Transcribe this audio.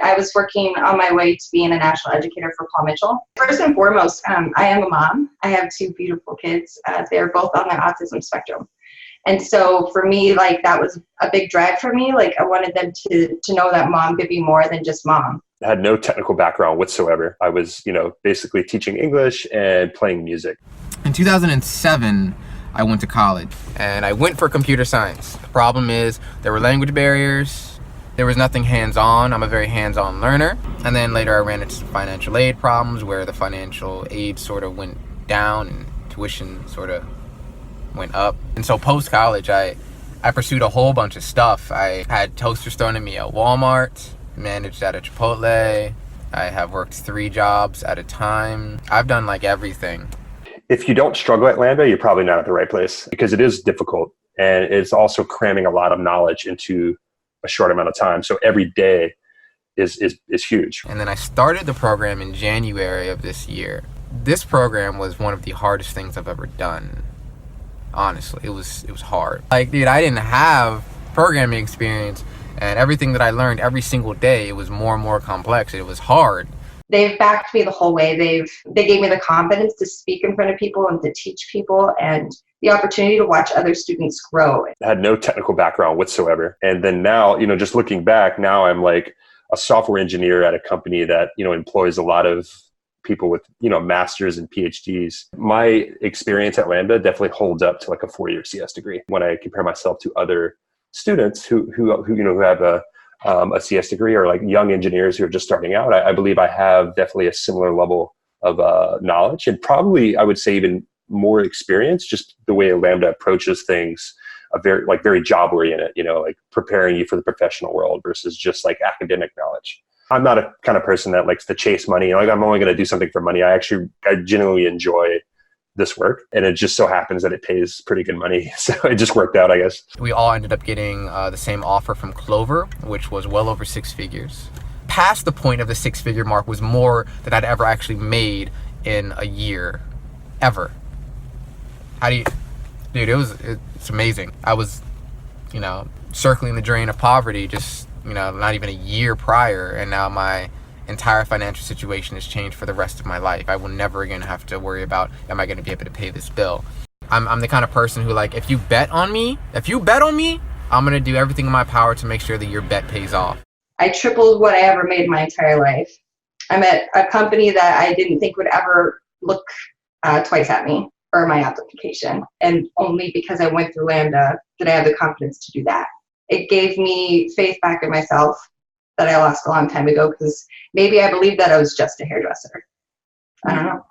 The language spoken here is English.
I was working on my way to being a national educator for Paul Mitchell. First and foremost, I am a mom. I have two beautiful kids. They're both on the autism spectrum. And so for me, like, that was a big drive for me. Like, I wanted them to know that mom could be more than just mom. I had no technical background whatsoever. I was, basically teaching English and playing music. In 2007, I went to college and I went for computer science. The problem is there were language barriers. There was nothing hands-on. I'm a very hands-on learner. And then later I ran into some financial aid problems where the financial aid sort of went down and tuition sort of went up. And so post-college, I pursued a whole bunch of stuff. I had toasters thrown at me at Walmart, managed at a Chipotle. I have worked 3 jobs at a time. I've done like everything. If you don't struggle at Lambda, you're probably not at the right place, because it is difficult. And it's also cramming a lot of knowledge into a short amount of time. So every day is huge. And then I started the program in January of this year. This program was one of the hardest things I've ever done. Honestly, it was hard. Like, dude, I didn't have programming experience, and everything that I learned every single day, it was more and more complex. It was hard. They've backed me the whole way. They gave me the confidence to speak in front of people and to teach people, and the opportunity to watch other students grow. I had no technical background whatsoever. And then now, just looking back, now I'm like a software engineer at a company that, employs a lot of people with, masters and PhDs. My experience at Lambda definitely holds up to like a 4-year CS degree when I compare myself to other students who have a CS degree, or like young engineers who are just starting out. I believe I have definitely a similar level of knowledge, and probably I would say even more experience, just the way Lambda approaches things, very job oriented, like preparing you for the professional world versus just like academic knowledge. I'm not a kind of person that likes to chase money. Like, I'm only going to do something for money. I genuinely enjoy this work, and it just so happens that it pays pretty good money. So it just worked out, I guess. We all ended up getting the same offer from Clover, which was well over 6 figures. Past the point of the 6-figure mark was more than I'd ever actually made in a year, ever. Dude, it's amazing. I was, circling the drain of poverty just, not even a year prior, and now my entire financial situation has changed for the rest of my life. I will never again have to worry about, am I going to be able to pay this bill? I'm the kind of person who, like, if you bet on me, I'm going to do everything in my power to make sure that your bet pays off. I tripled what I ever made my entire life. I'm at a company that I didn't think would ever look twice at me or my application. And only because I went through Lambda did I have the confidence to do that. It gave me faith back in myself that I lost a long time ago, because maybe I believed that I was just a hairdresser. I don't know.